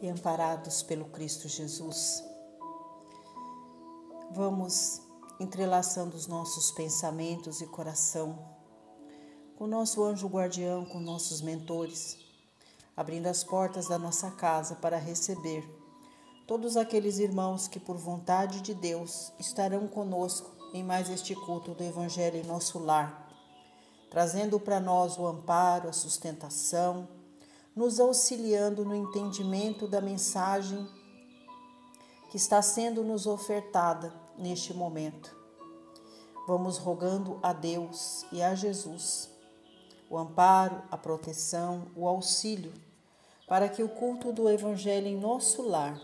e amparados pelo Cristo Jesus. Vamos entrelaçando os nossos pensamentos e coração com o nosso anjo guardião, com nossos mentores, abrindo as portas da nossa casa para receber todos aqueles irmãos que, por vontade de Deus, estarão conosco em mais este culto do Evangelho em nosso lar, trazendo para nós o amparo, a sustentação, nos auxiliando no entendimento da mensagem que está sendo nos ofertada neste momento. Vamos rogando a Deus e a Jesus o amparo, a proteção, o auxílio, para que o culto do Evangelho em nosso lar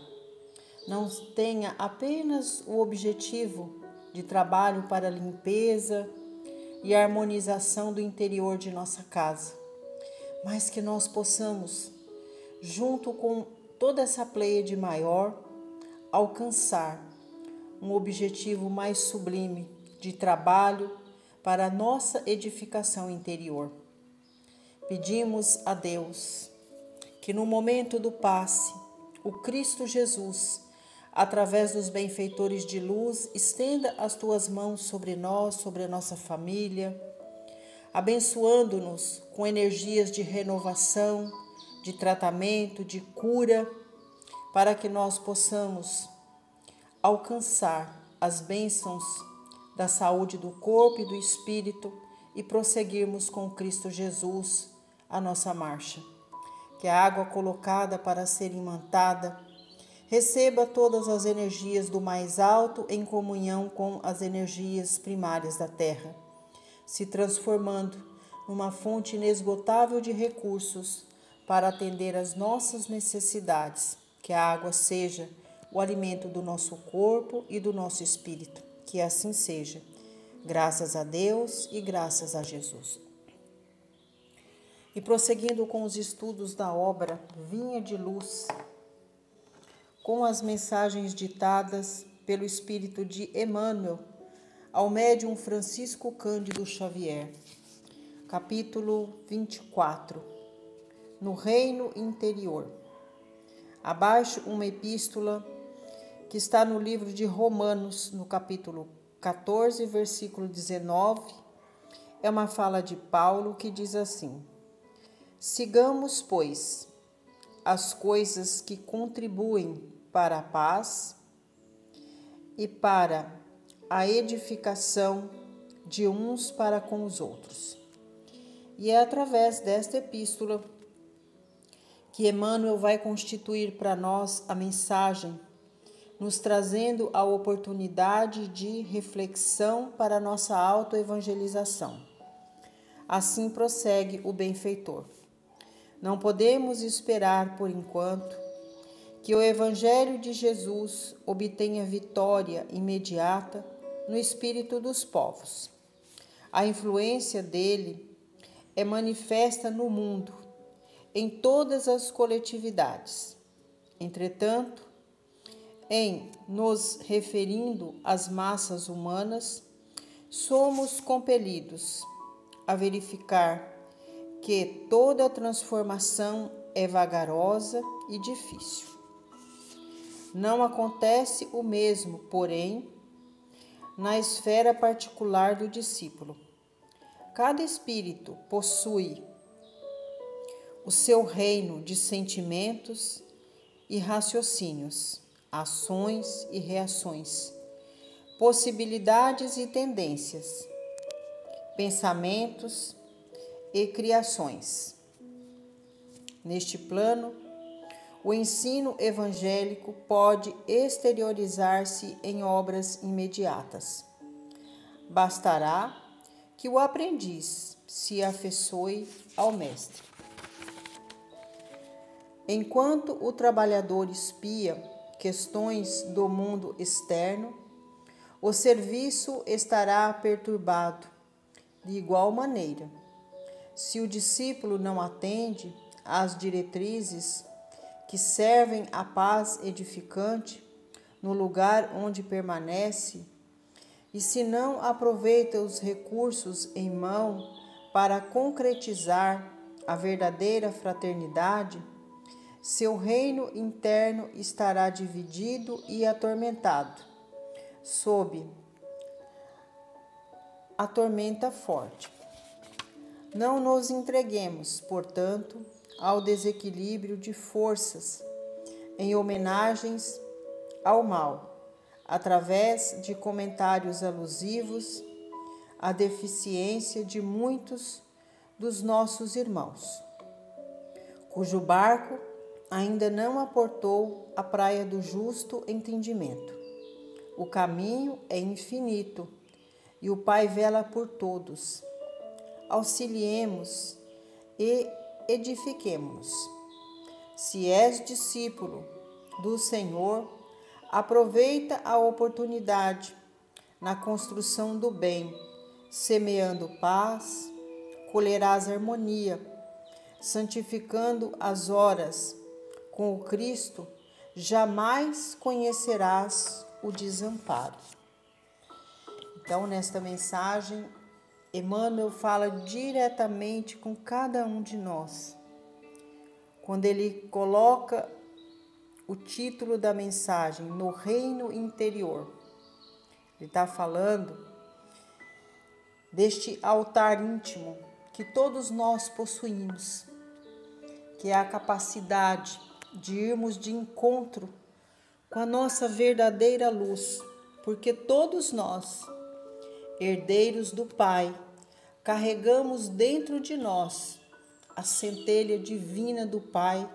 não tenha apenas o objetivo de trabalho para a limpeza e a harmonização do interior de nossa casa, mas que nós possamos, junto com toda essa pleiade maior, alcançar um objetivo mais sublime de trabalho para a nossa edificação interior. Pedimos a Deus que no momento do passe, o Cristo Jesus, através dos benfeitores de luz, estenda as tuas mãos sobre nós, sobre a nossa família, abençoando-nos com energias de renovação, de tratamento, de cura, para que nós possamos alcançar as bênçãos da saúde do corpo e do espírito e prosseguirmos com Cristo Jesus a nossa marcha. Que a água colocada para ser imantada receba todas as energias do mais alto em comunhão com as energias primárias da terra, se transformando numa fonte inesgotável de recursos para atender às nossas necessidades. Que a água seja o alimento do nosso corpo e do nosso espírito. Que assim seja. Graças a Deus e graças a Jesus. E prosseguindo com os estudos da obra Vinha de Luz, com as mensagens ditadas pelo Espírito de Emmanuel ao médium Francisco Cândido Xavier, capítulo 24, no Reino Interior. Abaixo uma epístola que está no livro de Romanos, no capítulo 14, versículo 19, é uma fala de Paulo que diz assim: sigamos, pois, as coisas que contribuem para a paz e para a edificação de uns para com os outros. E é através desta epístola que Emmanuel vai constituir para nós a mensagem, nos trazendo a oportunidade de reflexão para a nossa autoevangelização. Assim prossegue o benfeitor. Não podemos esperar, por enquanto, que o Evangelho de Jesus obtenha vitória imediata no espírito dos povos. A influência dele é manifesta no mundo, em todas as coletividades. Entretanto, em nos referindo às massas humanas, somos compelidos a verificar que toda transformação é vagarosa e difícil. Não acontece o mesmo, porém, na esfera particular do discípulo. Cada espírito possui o seu reino de sentimentos e raciocínios, ações e reações, possibilidades e tendências, pensamentos e criações. Neste plano, o ensino evangélico pode exteriorizar-se em obras imediatas. Bastará que o aprendiz se afeiçoe ao mestre. Enquanto o trabalhador espia questões do mundo externo, o serviço estará perturbado de igual maneira. Se o discípulo não atende às diretrizes que servem à paz edificante no lugar onde permanece, e se não aproveita os recursos em mão para concretizar a verdadeira fraternidade, seu reino interno estará dividido e atormentado, sob a tormenta forte. Não nos entreguemos, portanto, ao desequilíbrio de forças em homenagens ao mal, através de comentários alusivos à deficiência de muitos dos nossos irmãos, cujo barco ainda não aportou à praia do justo entendimento. O caminho é infinito e o Pai vela por todos. Auxiliemos e edifiquemo-nos. Se és discípulo do Senhor, aproveita a oportunidade na construção do bem, semeando paz, colherás harmonia, santificando as horas com o Cristo, jamais conhecerás o desamparo. Então, nesta mensagem, Emmanuel fala diretamente com cada um de nós. Quando ele coloca o título da mensagem, No Reino Interior, ele está falando deste altar íntimo que todos nós possuímos, que é a capacidade de irmos de encontro com a nossa verdadeira luz, porque todos nós, herdeiros do Pai, carregamos dentro de nós a centelha divina do Pai,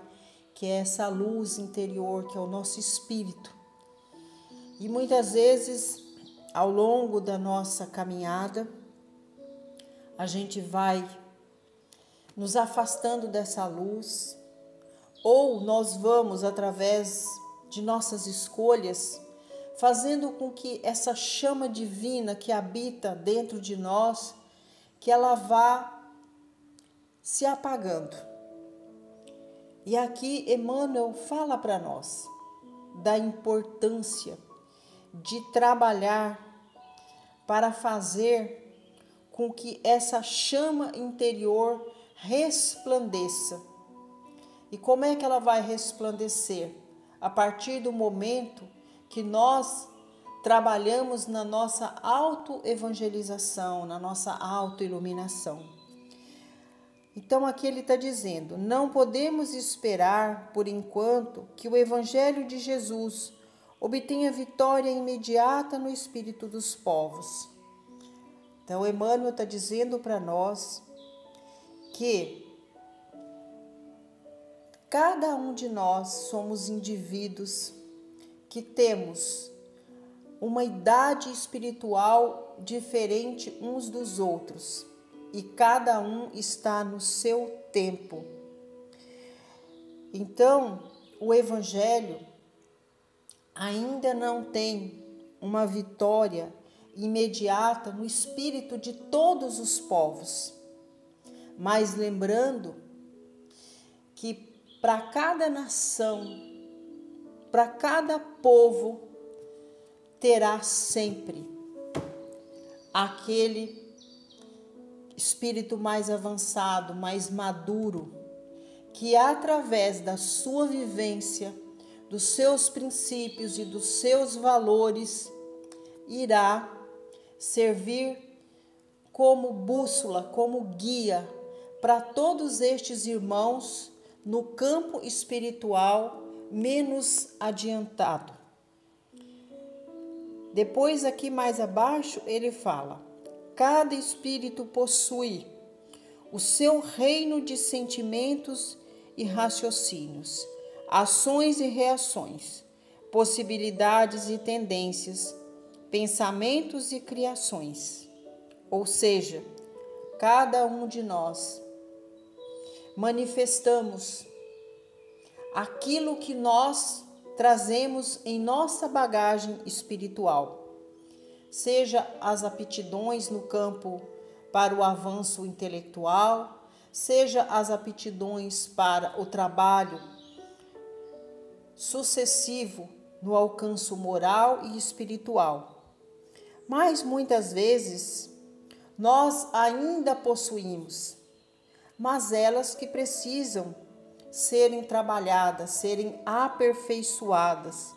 que é essa luz interior, que é o nosso espírito. E muitas vezes, ao longo da nossa caminhada, a gente vai nos afastando dessa luz, ou nós vamos, através de nossas escolhas, fazendo com que essa chama divina que habita dentro de nós, que ela vá se apagando. E aqui Emmanuel fala para nós da importância de trabalhar para fazer com que essa chama interior resplandeça. E como é que ela vai resplandecer? A partir do momento que nós trabalhamos na nossa autoevangelização, na nossa autoiluminação. Então aqui ele está dizendo, não podemos esperar, por enquanto, que o Evangelho de Jesus obtenha vitória imediata no espírito dos povos. Então Emmanuel está dizendo para nós que cada um de nós somos indivíduos que temos uma idade espiritual diferente uns dos outros e cada um está no seu tempo. Então, o Evangelho ainda não tem uma vitória imediata no espírito de todos os povos, mas lembrando que para cada nação, para cada povo, terá sempre aquele espírito mais avançado, mais maduro, que através da sua vivência, dos seus princípios e dos seus valores, irá servir como bússola, como guia para todos estes irmãos no campo espiritual menos adiantado. Depois, aqui mais abaixo, ele fala: cada espírito possui o seu reino de sentimentos e raciocínios, ações e reações, possibilidades e tendências, pensamentos e criações. Ou seja, cada um de nós manifestamos aquilo que nós trazemos em nossa bagagem espiritual, seja as aptidões no campo para o avanço intelectual, seja as aptidões para o trabalho sucessivo no alcance moral e espiritual. Mas muitas vezes nós ainda possuímos mazelas que precisam serem trabalhadas, serem aperfeiçoadas.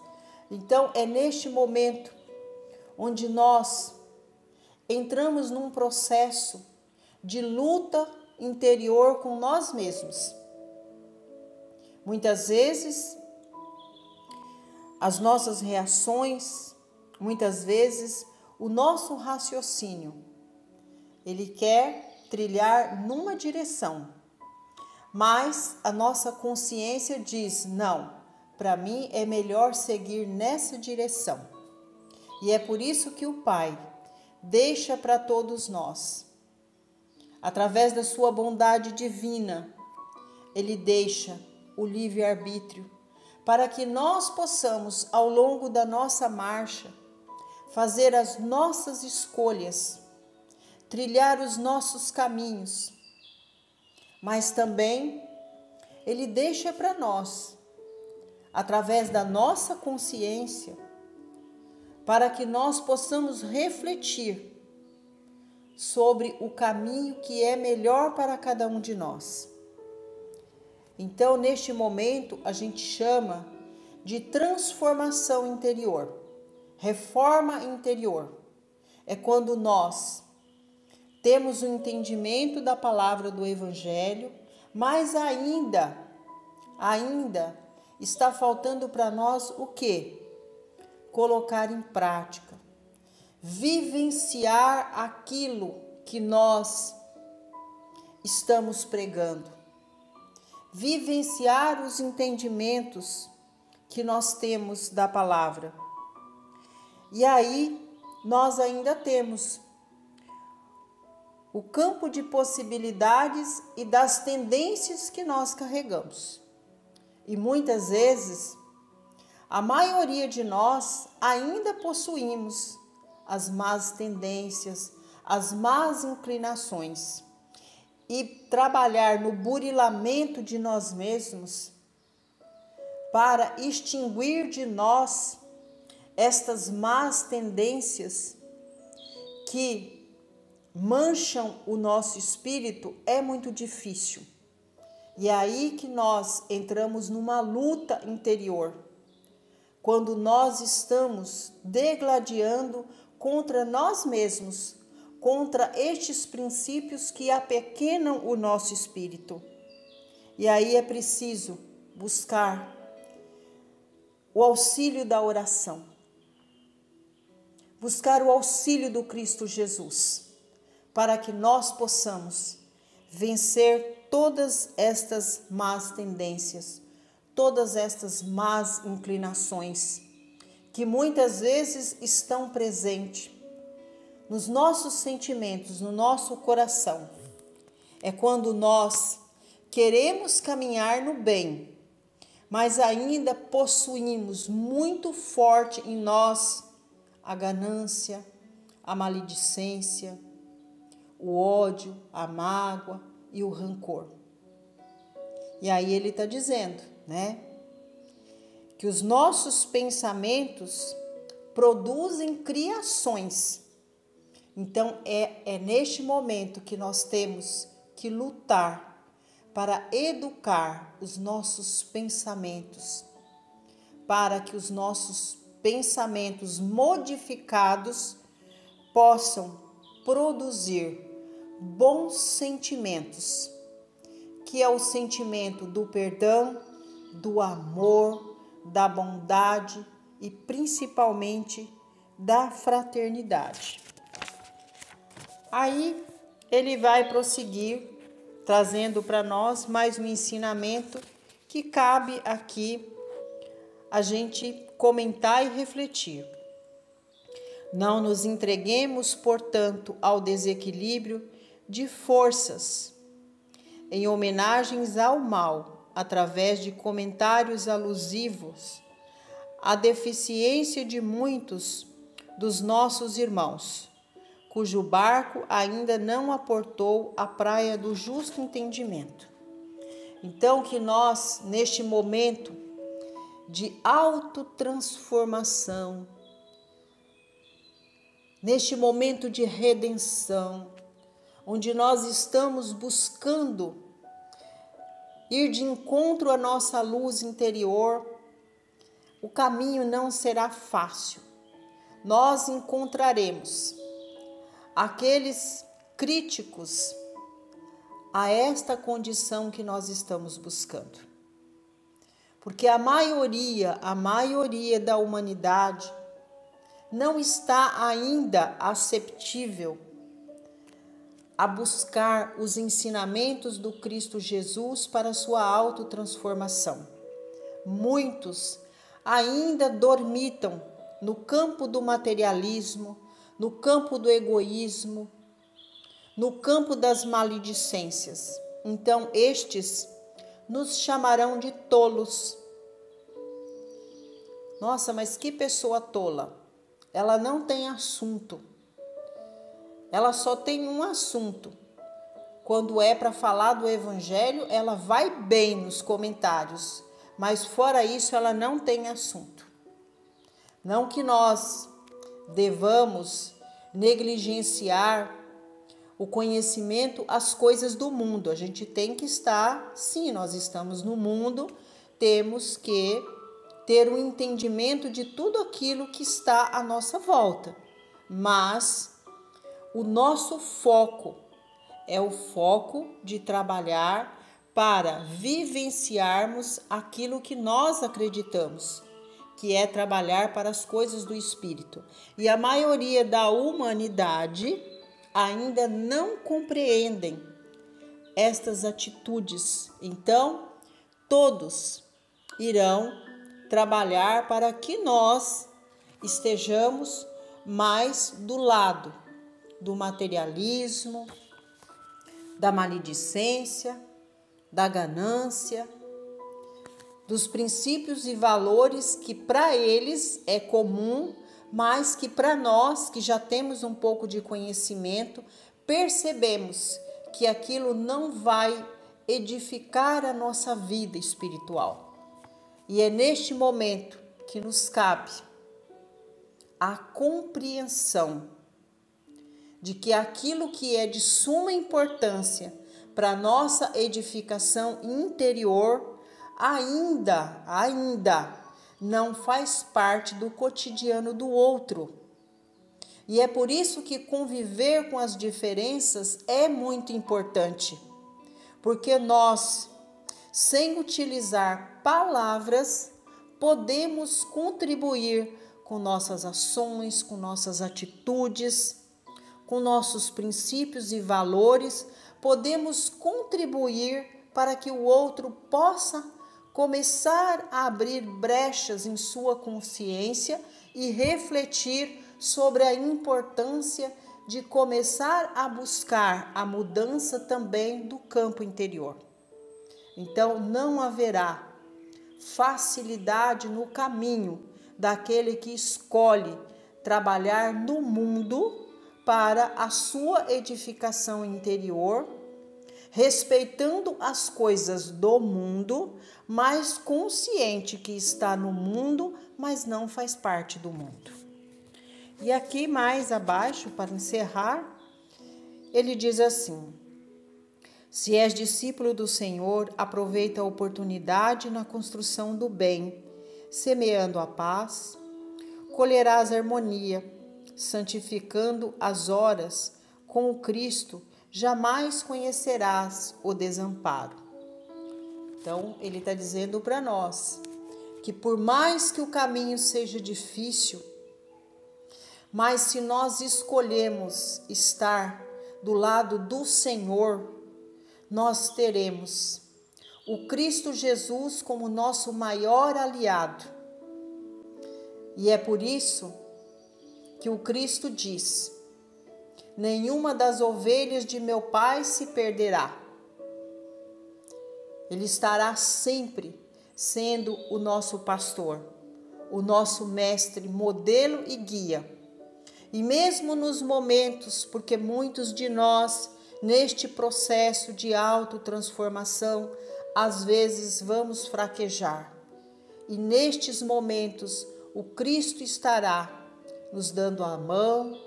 Então, é neste momento onde nós entramos num processo de luta interior com nós mesmos. Muitas vezes, as nossas reações, muitas vezes, o nosso raciocínio, ele quer trilhar numa direção, mas a nossa consciência diz, não, para mim é melhor seguir nessa direção. E é por isso que o Pai deixa para todos nós, através da sua bondade divina, Ele deixa o livre-arbítrio para que nós possamos, ao longo da nossa marcha, fazer as nossas escolhas, trilhar os nossos caminhos. Mas também Ele deixa para nós, através da nossa consciência, para que nós possamos refletir sobre o caminho que é melhor para cada um de nós. Então, neste momento, a gente chama de transformação interior, reforma interior. É quando nós temos o entendimento da palavra do Evangelho, mas ainda está faltando para nós o quê? Colocar em prática, vivenciar aquilo que nós estamos pregando, vivenciar os entendimentos que nós temos da palavra. E aí nós ainda temos o campo de possibilidades e das tendências que nós carregamos. E muitas vezes, a maioria de nós ainda possuímos as más tendências, as más inclinações. E trabalhar no burilamento de nós mesmos para extinguir de nós estas más tendências que mancham o nosso espírito é muito difícil. E é aí que nós entramos numa luta interior, quando nós estamos degladiando contra nós mesmos, contra estes princípios que apequenam o nosso espírito. E aí é preciso buscar o auxílio da oração, buscar o auxílio do Cristo Jesus, para que nós possamos vencer todas estas más tendências, todas estas más inclinações, que muitas vezes estão presentes nos nossos sentimentos, no nosso coração. É quando nós queremos caminhar no bem, mas ainda possuímos muito forte em nós a ganância, a maledicência, o ódio, a mágoa e o rancor. E aí ele está dizendo, né, que os nossos pensamentos produzem criações. Então, é neste momento que nós temos que lutar para educar os nossos pensamentos, para que os nossos pensamentos modificados possam produzir bons sentimentos, que é o sentimento do perdão, do amor, da bondade e principalmente da fraternidade. Aí ele vai prosseguir trazendo para nós mais um ensinamento que cabe aqui a gente comentar e refletir. Não nos entreguemos, portanto, ao desequilíbrio de forças, em homenagens ao mal, através de comentários alusivos à deficiência de muitos dos nossos irmãos, cujo barco ainda não aportou à praia do justo entendimento. Então, que nós, neste momento de autotransformação, neste momento de redenção, onde nós estamos buscando ir de encontro à nossa luz interior, o caminho não será fácil. Nós encontraremos aqueles críticos a esta condição que nós estamos buscando. Porque a maioria da humanidade não está ainda aceptível a buscar os ensinamentos do Cristo Jesus para sua autotransformação. Muitos ainda dormitam no campo do materialismo, no campo do egoísmo, no campo das maledicências. Então, estes nos chamarão de tolos. Nossa, mas que pessoa tola! Ela não tem assunto. Ela só tem um assunto. Quando é para falar do evangelho, ela vai bem nos comentários, mas fora isso ela não tem assunto. Não que nós devamos negligenciar o conhecimento, as coisas do mundo. A gente tem que estar, sim, nós estamos no mundo, temos que ter um entendimento de tudo aquilo que está à nossa volta. Mas o nosso foco é o foco de trabalhar para vivenciarmos aquilo que nós acreditamos, que é trabalhar para as coisas do Espírito. E a maioria da humanidade ainda não compreendem estas atitudes. Então, todos irão trabalhar para que nós estejamos mais do lado do materialismo, da maledicência, da ganância, dos princípios e valores que para eles é comum, mas que para nós, que já temos um pouco de conhecimento, percebemos que aquilo não vai edificar a nossa vida espiritual. E é neste momento que nos cabe a compreensão de que aquilo que é de suma importância para a nossa edificação interior ainda não faz parte do cotidiano do outro. E é por isso que conviver com as diferenças é muito importante, porque nós, sem utilizar palavras, podemos contribuir com nossas ações, com nossas atitudes, com nossos princípios e valores, podemos contribuir para que o outro possa começar a abrir brechas em sua consciência e refletir sobre a importância de começar a buscar a mudança também do campo interior. Então, não haverá facilidade no caminho daquele que escolhe trabalhar no mundo para a sua edificação interior, respeitando as coisas do mundo, mas consciente que está no mundo, mas não faz parte do mundo. E aqui mais abaixo, para encerrar, ele diz assim: se és discípulo do Senhor, aproveita a oportunidade na construção do bem, semeando a paz, colherás harmonia, santificando as horas com o Cristo, jamais conhecerás o desamparo. Então, ele está dizendo para nós que por mais que o caminho seja difícil, mas se nós escolhemos estar do lado do Senhor, nós teremos o Cristo Jesus como nosso maior aliado. E é por isso que o Cristo diz: nenhuma das ovelhas de meu Pai se perderá. Ele estará sempre sendo o nosso pastor, o nosso mestre, modelo e guia. E mesmo nos momentos, porque muitos de nós, neste processo de autotransformação, às vezes vamos fraquejar. E nestes momentos, o Cristo estará nos dando a mão,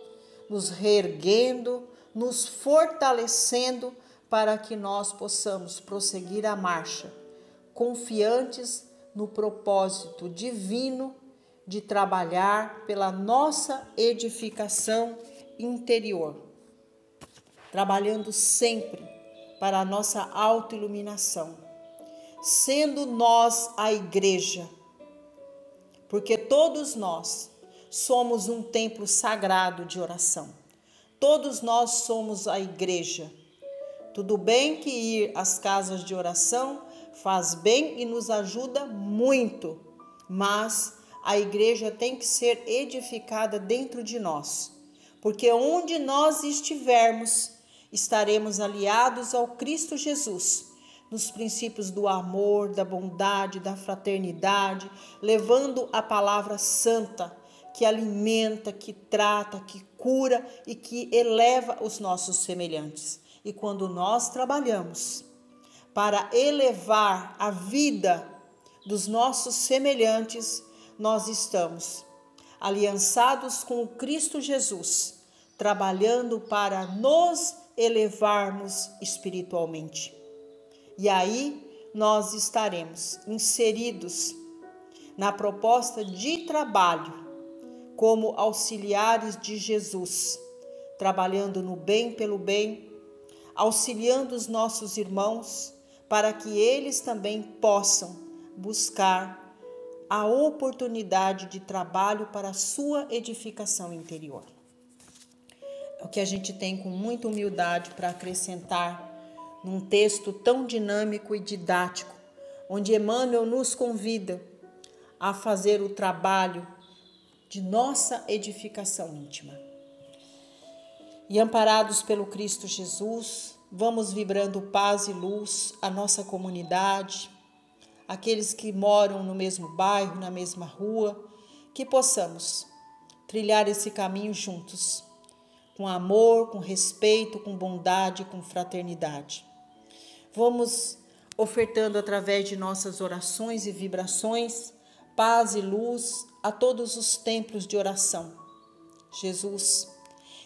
nos reerguendo, nos fortalecendo para que nós possamos prosseguir a marcha, confiantes no propósito divino de trabalhar pela nossa edificação interior, trabalhando sempre para a nossa autoiluminação, sendo nós a igreja, porque todos nós somos um templo sagrado de oração. Todos nós somos a igreja. Tudo bem que ir às casas de oração faz bem e nos ajuda muito, mas a igreja tem que ser edificada dentro de nós, porque onde nós estivermos, estaremos aliados ao Cristo Jesus, nos princípios do amor, da bondade, da fraternidade, levando a palavra santa, que alimenta, que trata, que cura e que eleva os nossos semelhantes. E quando nós trabalhamos para elevar a vida dos nossos semelhantes, nós estamos aliançados com o Cristo Jesus, trabalhando para nos elevarmos espiritualmente. E aí nós estaremos inseridos na proposta de trabalho como auxiliares de Jesus, trabalhando no bem pelo bem, auxiliando os nossos irmãos para que eles também possam buscar a oportunidade de trabalho para a sua edificação interior. É o que a gente tem com muita humildade para acrescentar num texto tão dinâmico e didático, onde Emmanuel nos convida a fazer o trabalho de nossa edificação íntima. E amparados pelo Cristo Jesus, vamos vibrando paz e luz à nossa comunidade, aqueles que moram no mesmo bairro, na mesma rua, que possamos trilhar esse caminho juntos, com amor, com respeito, com bondade, com fraternidade. Vamos ofertando através de nossas orações e vibrações paz e luz a todos os templos de oração. Jesus,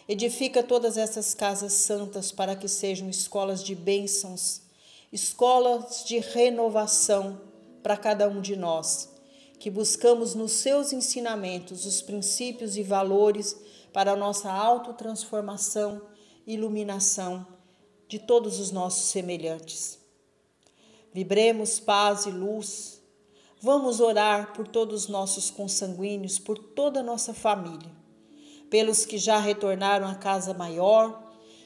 edifica todas essas casas santas para que sejam escolas de bênçãos, escolas de renovação para cada um de nós, que buscamos nos seus ensinamentos os princípios e valores para a nossa autotransformação e iluminação de todos os nossos semelhantes. Vibremos paz e luz. Vamos orar por todos os nossos consanguíneos, por toda a nossa família, pelos que já retornaram à casa maior,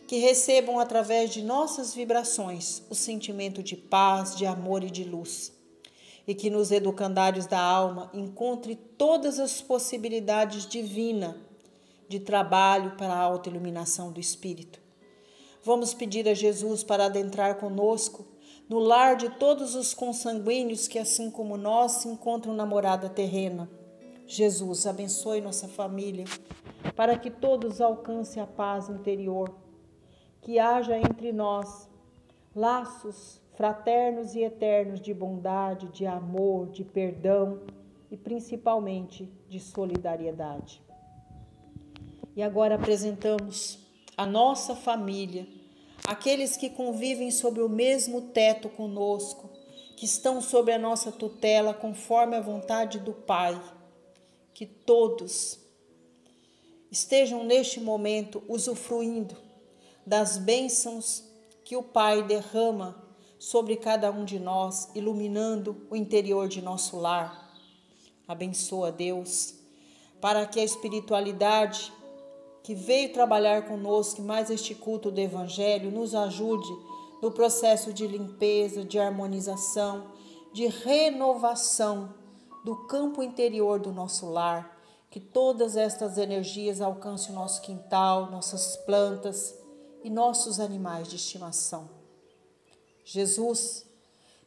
que recebam através de nossas vibrações o sentimento de paz, de amor e de luz, e que nos educandários da alma encontre todas as possibilidades divinas de trabalho para a autoiluminação do espírito. Vamos pedir a Jesus para adentrar conosco no lar de todos os consanguíneos que, assim como nós, se encontram na morada terrena. Jesus, abençoe nossa família, para que todos alcancem a paz interior, que haja entre nós laços fraternos e eternos de bondade, de amor, de perdão e principalmente de solidariedade. E agora apresentamos a nossa família, aqueles que convivem sob o mesmo teto conosco, que estão sob a nossa tutela conforme a vontade do Pai, que todos estejam neste momento usufruindo das bênçãos que o Pai derrama sobre cada um de nós, iluminando o interior de nosso lar. Abençoa, Deus, para que a espiritualidade que veio trabalhar conosco, mais este culto do Evangelho, nos ajude no processo de limpeza, de harmonização, de renovação do campo interior do nosso lar, que todas estas energias alcancem o nosso quintal, nossas plantas e nossos animais de estimação. Jesus,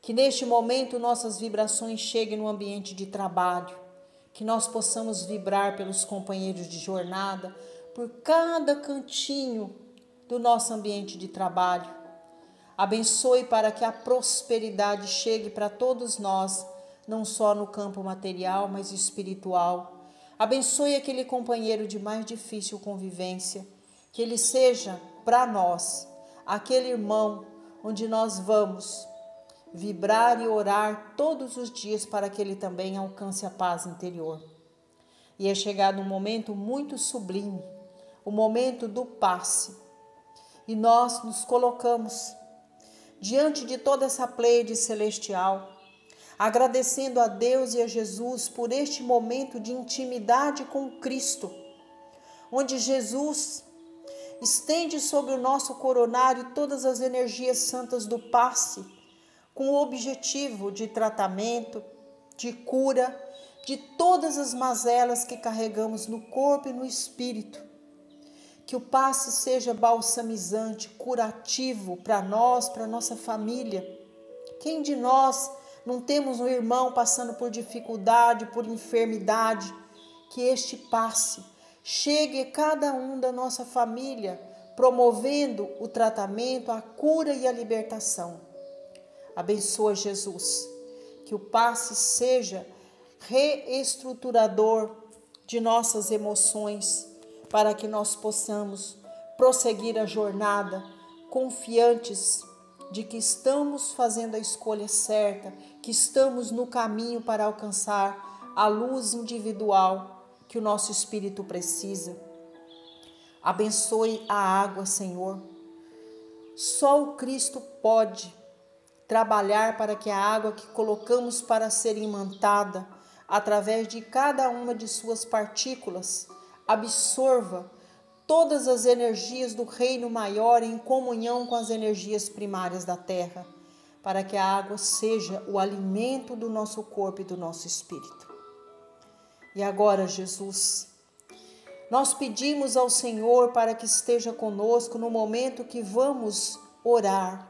que neste momento nossas vibrações cheguem no ambiente de trabalho, que nós possamos vibrar pelos companheiros de jornada, por cada cantinho do nosso ambiente de trabalho. Abençoe para que a prosperidade chegue para todos nós, não só no campo material, mas espiritual. Abençoe aquele companheiro de mais difícil convivência, que ele seja para nós aquele irmão onde nós vamos vibrar e orar todos os dias para que ele também alcance a paz interior. E é chegado um momento muito sublime, o momento do passe. E nós nos colocamos diante de toda essa pleiade celestial, agradecendo a Deus e a Jesus por este momento de intimidade com Cristo, onde Jesus estende sobre o nosso coronário todas as energias santas do passe, com o objetivo de tratamento, de cura, de todas as mazelas que carregamos no corpo e no espírito. Que o passe seja balsamizante, curativo para nós, para nossa família. Quem de nós não temos um irmão passando por dificuldade, por enfermidade? Que este passe chegue a cada um da nossa família, promovendo o tratamento, a cura e a libertação. Abençoa, Jesus, que o passe seja reestruturador de nossas emoções, para que nós possamos prosseguir a jornada confiantes de que estamos fazendo a escolha certa, que estamos no caminho para alcançar a luz individual que o nosso espírito precisa. Abençoe a água, Senhor. Só o Cristo pode trabalhar para que a água que colocamos para ser imantada, através de cada uma de suas partículas, absorva todas as energias do reino maior em comunhão com as energias primárias da terra, para que a água seja o alimento do nosso corpo e do nosso espírito. E agora, Jesus, nós pedimos ao Senhor para que esteja conosco no momento que vamos orar,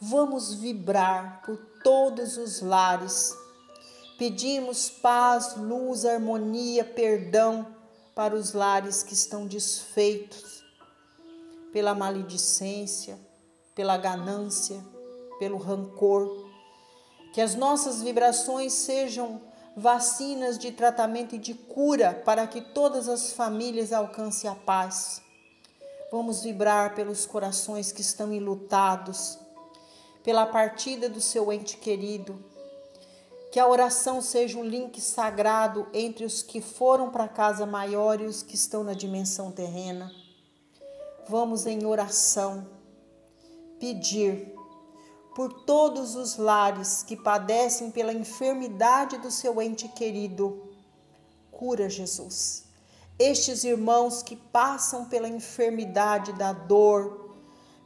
vamos vibrar por todos os lares. Pedimos paz, luz, harmonia, perdão para os lares que estão desfeitos pela maledicência, pela ganância, pelo rancor. Que as nossas vibrações sejam vacinas de tratamento e de cura para que todas as famílias alcancem a paz. Vamos vibrar pelos corações que estão enlutados, pela partida do seu ente querido. Que a oração seja um link sagrado entre os que foram para a casa maior e os que estão na dimensão terrena. Vamos em oração pedir por todos os lares que padecem pela enfermidade do seu ente querido. Cura, Jesus. Estes irmãos que passam pela enfermidade da dor,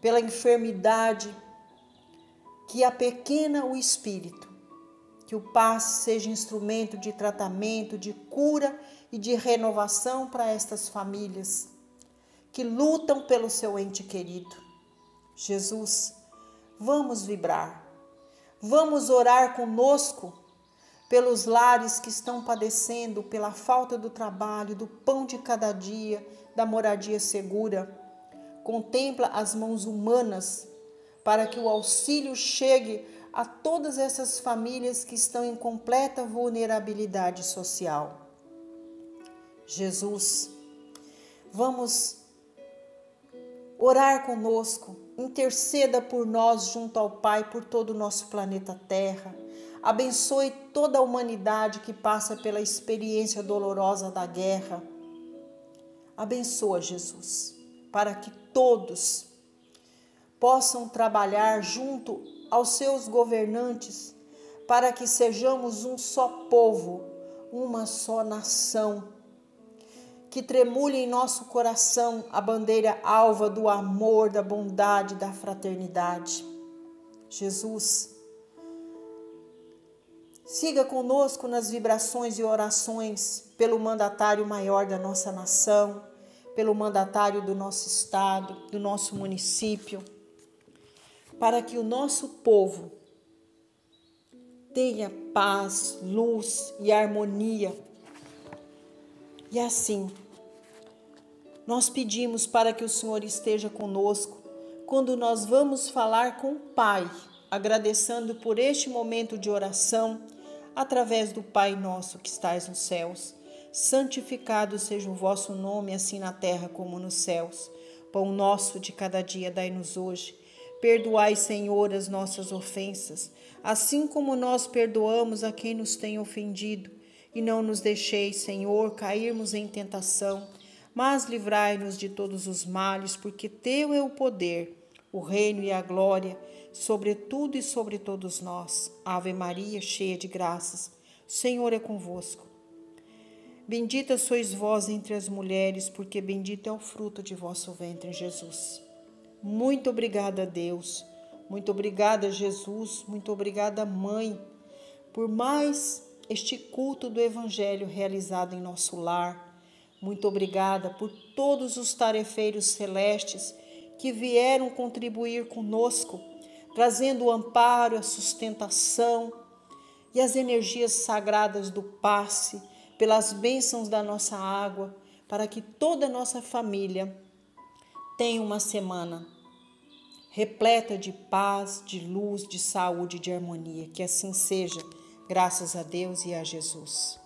pela enfermidade que apequena o espírito. Que o passe seja instrumento de tratamento, de cura e de renovação para estas famílias que lutam pelo seu ente querido. Jesus, vamos vibrar, vamos orar conosco pelos lares que estão padecendo pela falta do trabalho, do pão de cada dia, da moradia segura. Contempla as mãos humanas para que o auxílio chegue a todas essas famílias que estão em completa vulnerabilidade social. Jesus, vamos orar conosco, interceda por nós junto ao Pai, por todo o nosso planeta Terra. Abençoe toda a humanidade que passa pela experiência dolorosa da guerra. Abençoa, Jesus, para que todos possam trabalhar junto aos seus governantes, para que sejamos um só povo, uma só nação, que tremule em nosso coração a bandeira alva do amor, da bondade, da fraternidade. Jesus, siga conosco nas vibrações e orações pelo mandatário maior da nossa nação, pelo mandatário do nosso estado, do nosso município, para que o nosso povo tenha paz, luz e harmonia. E assim, nós pedimos para que o Senhor esteja conosco quando nós vamos falar com o Pai, agradecendo por este momento de oração, através do Pai nosso que estais nos céus. Santificado seja o vosso nome, assim na terra como nos céus. Pão nosso de cada dia dai-nos hoje. Perdoai, Senhor, as nossas ofensas, assim como nós perdoamos a quem nos tem ofendido. E não nos deixeis, Senhor, cairmos em tentação, mas livrai-nos de todos os males, porque teu é o poder, o reino e a glória, sobre tudo e sobre todos nós. Ave Maria, cheia de graças, o Senhor é convosco. Bendita sois vós entre as mulheres, porque bendito é o fruto de vosso ventre, Jesus. Muito obrigada, Deus. Muito obrigada, Jesus. Muito obrigada, Mãe, por mais este culto do Evangelho realizado em nosso lar. Muito obrigada por todos os tarefeiros celestes que vieram contribuir conosco, trazendo o amparo, a sustentação e as energias sagradas do passe, pelas bênçãos da nossa água, para que toda a nossa família tenha uma semana repleta de paz, de luz, de saúde, de harmonia. Que assim seja, graças a Deus e a Jesus.